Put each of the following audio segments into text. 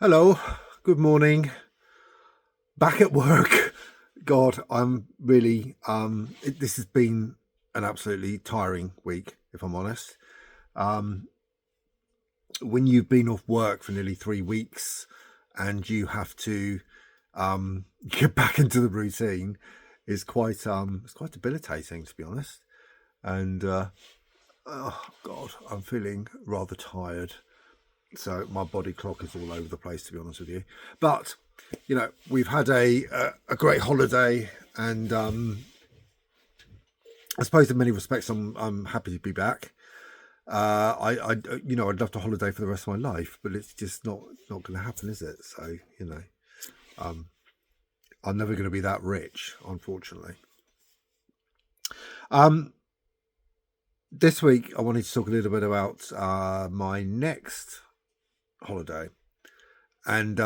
Hello, good morning. Back at work. God, I'm really this has been an absolutely tiring week, if I'm honest. Um when you've been off work for nearly 3 weeks and you have to get back into the routine is quite debilitating, to be honest. And oh God, I'm feeling rather tired. So my body clock is all over the place, to be honest with you. But we've had a great holiday, and I suppose in many respects, I'm happy to be back. I'd love to holiday for the rest of my life, but it's just not going to happen, is it? So um, I'm never going to be that rich, unfortunately. Um, this week, I wanted to talk a little bit about my next holiday, and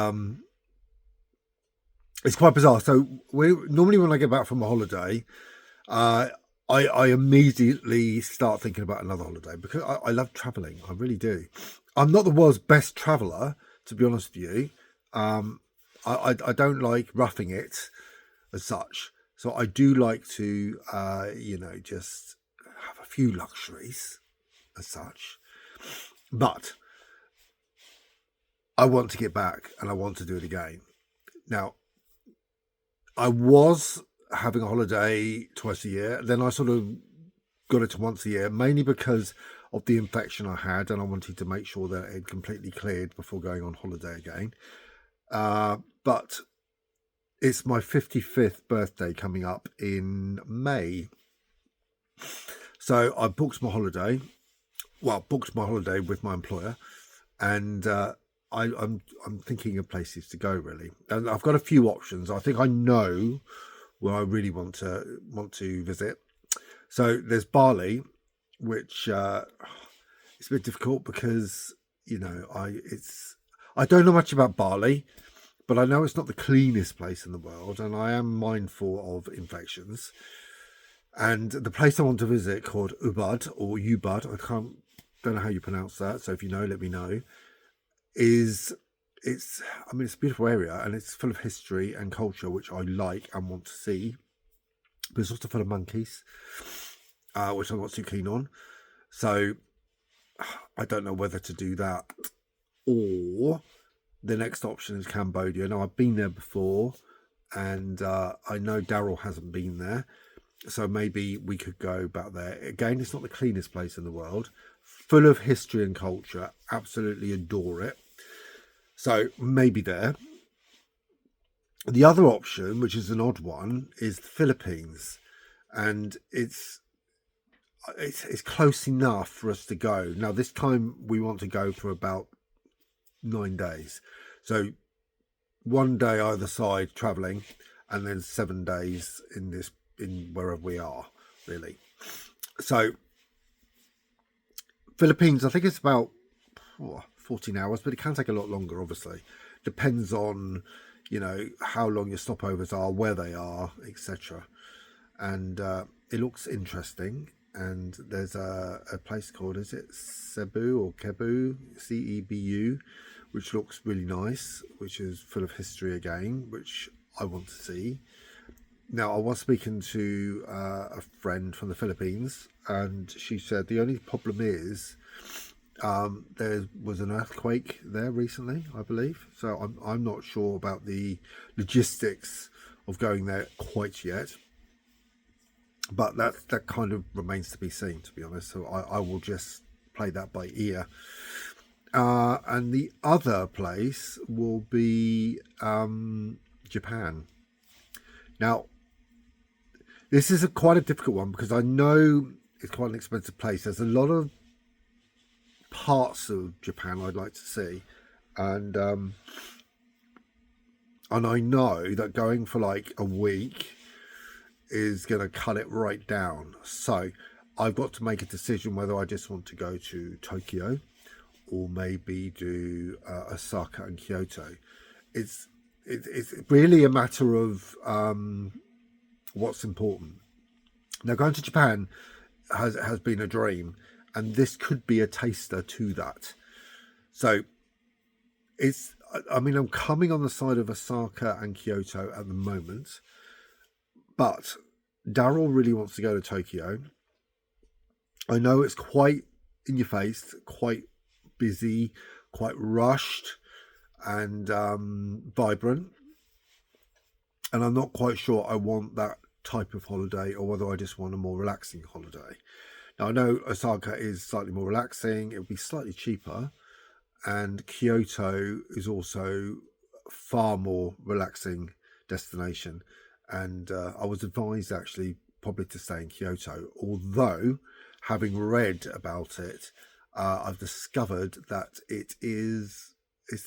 it's quite bizarre. So we normally, when I get back from a holiday, uh, I immediately start thinking about another holiday because I love traveling. I really do. I'm not the world's best traveler, to be honest with you. Um, I don't like roughing it as such. So I do like to, just have a few luxuries as such. But I want to get back and I want to do it again. Now, I was having a holiday twice a year. Then I sort of got it to once a year, mainly because of the infection I had, and I wanted to make sure that it had completely cleared before going on holiday again. But it's my 55th birthday coming up in May. So I booked my holiday. Well, booked my holiday with my employer, and I'm thinking of places to go really, and I've got a few options. I think I know where I really want to visit. So there's Bali, which it's a bit difficult because I don't know much about Bali, but I know it's not the cleanest place in the world, and I am mindful of infections. And the place I want to visit, called Ubud or Ubud, don't know how you pronounce that. So if you know, let me know. Is it's a beautiful area and it's full of history and culture, which I like and want to see. But it's also full of monkeys, which I'm not too keen on. So I don't know whether to do that, or the next option is Cambodia. Now I've been there before, and I know Daryl hasn't been there, so maybe we could go back there. Again, it's not the cleanest place in the world, full of history and culture. Absolutely adore it. So maybe there. The other option, which is an odd one, is the Philippines, and it's close enough for us to go. Now this time we want to go for about 9 days, so one day either side traveling, and then 7 days in wherever we are really. So Philippines, I think it's about 14 hours, but it can take a lot longer. Obviously, depends on how long your stopovers are, where they are, etc. And it looks interesting. And there's a place called, is it Cebu or Cebu, Cebu, which looks really nice, which is full of history again, which I want to see. Now, I was speaking to a friend from the Philippines, and she said the only problem is there was an earthquake there recently, I believe. So I'm not sure about the logistics of going there quite yet, but that kind of remains to be seen, to be honest. So I will just play that by ear. And the other place will be Japan. Now, this is quite a difficult one because I know it's quite an expensive place. There's a lot of parts of Japan I'd like to see, and I know that going for like a week is going to cut it right down. So I've got to make a decision whether I just want to go to Tokyo or maybe do Osaka and Kyoto. It's really a matter of what's important. Now, going to Japan has been a dream, and this could be a taster to that. So it's I mean, I'm coming on the side of Osaka and Kyoto at the moment, but Daryl really wants to go to Tokyo. I know it's quite in your face, quite busy, quite rushed, and vibrant. And I'm not quite sure I want that type of holiday or whether I just want a more relaxing holiday. Now, I know Osaka is slightly more relaxing. It'll be slightly cheaper. And Kyoto is also far more relaxing destination. And I was advised actually probably to stay in Kyoto, although having read about it, I've discovered that it's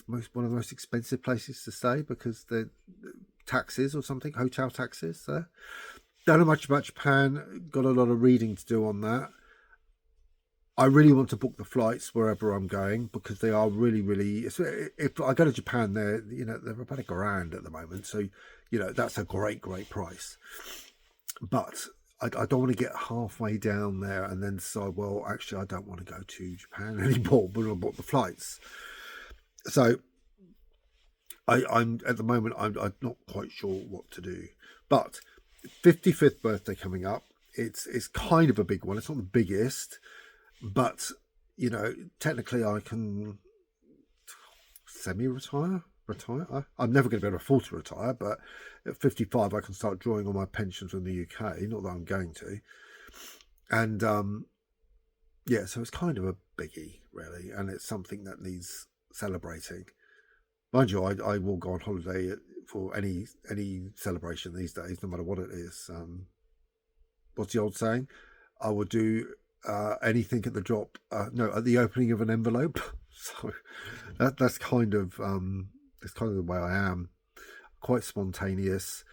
one of the most expensive places to stay because the taxes or something, hotel taxes there. Don't know much about Japan, got a lot of reading to do on that. I really want to book the flights wherever I'm going because they are really, really. If I go to Japan, they're about $1,000 at the moment, so that's a great price. But I don't want to get halfway down there and then decide, well, actually, I don't want to go to Japan anymore, but I'll book the flights. So I'm at the moment, I'm not quite sure what to do. But 55th birthday coming up. It's kind of a big one. It's not the biggest, but technically I can retire. I'm never going to be able to afford to retire, but at 55 I can start drawing on my pensions from the UK. Not that I'm going to. And so it's kind of a biggie, really, and it's something that needs celebrating. Mind you, I will go on holiday for any celebration these days, no matter what it is. What's the old saying? I will do anything at the drop. At the opening of an envelope. So that's kind of the way I am. Quite spontaneous.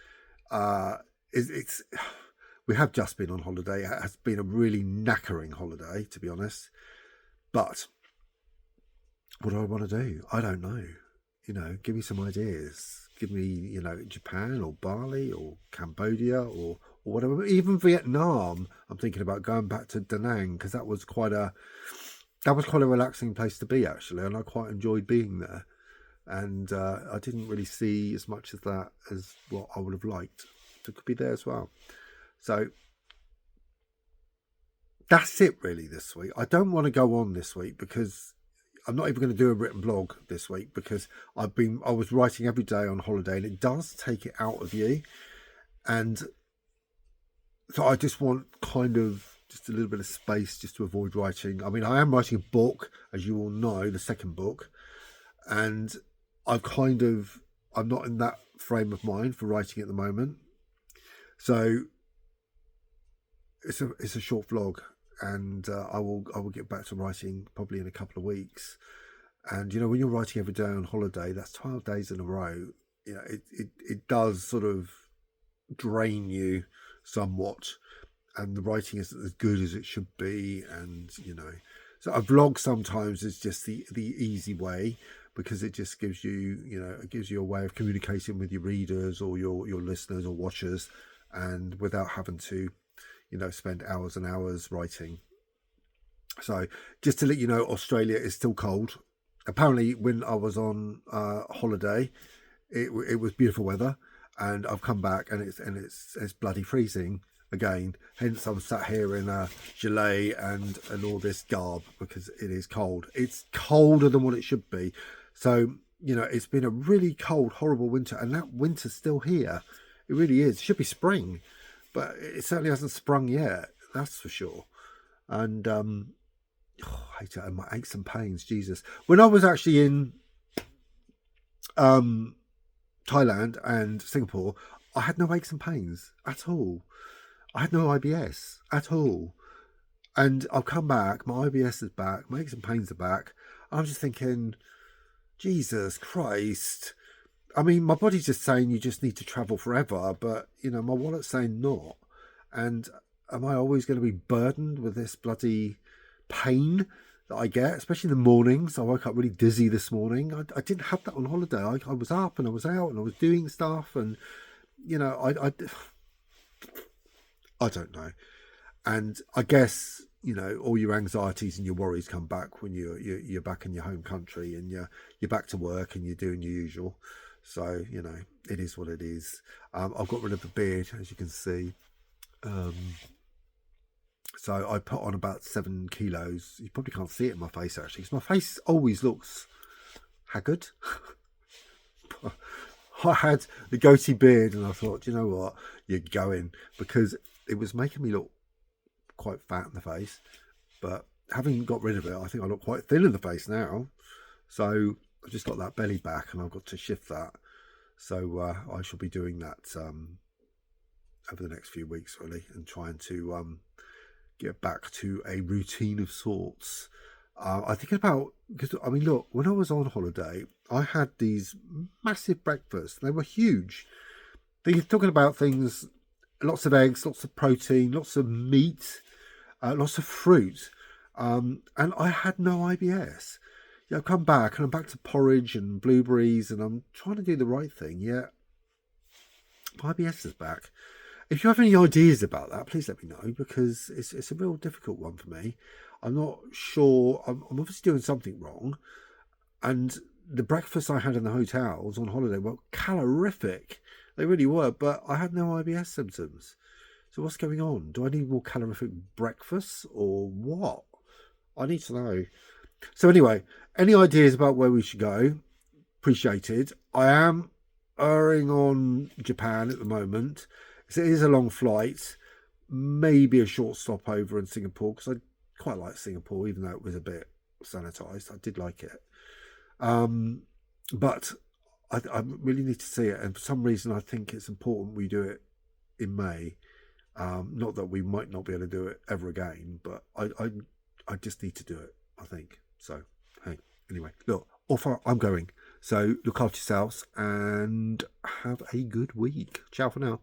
We have just been on holiday. It has been a really knackering holiday, to be honest. But what do I want to do? I don't know. Give me some ideas. Give me, Japan or Bali or Cambodia or whatever. Even Vietnam. I'm thinking about going back to Da Nang because that was quite a relaxing place to be, actually, and I quite enjoyed being there. And I didn't really see as much of that as what I would have liked. So it could be there as well. So that's it really this week. I don't want to go on this week because I'm not even going to do a written blog this week because I was writing every day on holiday and it does take it out of you. And so I just want kind of just a little bit of space just to avoid writing. I mean, I am writing a book, as you all know, the second book. And I'm not in that frame of mind for writing at the moment. So it's a short vlog. And I will get back to writing probably in a couple of weeks. And when you're writing every day on holiday, that's 12 days in a row. It does sort of drain you somewhat, and the writing isn't as good as it should be. And so a vlog sometimes is just the easy way because it just gives you a way of communicating with your readers or your listeners or watchers, and without having to spend hours and hours writing. So just to let you know, Australia is still cold. Apparently when I was on holiday, it was beautiful weather, and I've come back and it's bloody freezing again. Hence I'm sat here in a gilet and all this garb because it is cold. It's colder than what it should be. So it's been a really cold, horrible winter, and that winter's still here. It really is. It should be spring, but it certainly hasn't sprung yet, that's for sure. And I hate it. My aches and pains, Jesus. When I was actually in Thailand and Singapore, I had no aches and pains at all. I had no IBS at all. And I've come back, my IBS is back, my aches and pains are back. I'm just thinking, Jesus Christ. I mean, my body's just saying you just need to travel forever, but, my wallet's saying not. And am I always going to be burdened with this bloody pain that I get, especially in the mornings? I woke up really dizzy this morning. I didn't have that on holiday. I was up and I was out and I was doing stuff, and, I don't know. And I guess you know, all your anxieties and your worries come back when you're back in your home country and you're back to work and you're doing your usual. So, you know, it is what it is. I've got rid of the beard, as you can see. So I put on about 7 kilos. You probably can't see it in my face, actually, because my face always looks haggard. I had the goatee beard and I thought, you know what, you're going, because it was making me look quite fat in the face. But having got rid of it, I think I look quite thin in the face now. So I've just got that belly back and I've got to shift that. So I shall be doing that over the next few weeks, really, and trying to get back to a routine of sorts. I think about, because I mean, look, when I was on holiday, I had these massive breakfasts. They were huge. You're talking about things, lots of eggs, lots of protein, lots of meat, lots of fruit, and I had no IBS. Yeah, I've come back and I'm back to porridge and blueberries, and I'm trying to do the right thing. Yeah, IBS is back. If you have any ideas about that, please let me know, because it's a real difficult one for me. I'm not sure. I'm obviously doing something wrong. And the breakfasts I had in the hotels on holiday were calorific. They really were, but I had no IBS symptoms. So what's going on? Do I need more calorific breakfasts or what? I need to know. So anyway, any ideas about where we should go? Appreciated. I am erring on Japan at the moment. So it is a long flight, maybe a short stopover in Singapore, because I quite like Singapore, even though it was a bit sanitized. I did like it. But I really need to see it. And for some reason, I think it's important we do it in May. Not that we might not be able to do it ever again, but I just need to do it, I think. So, hey, anyway, look, off I'm going. So look after yourselves and have a good week. Ciao for now.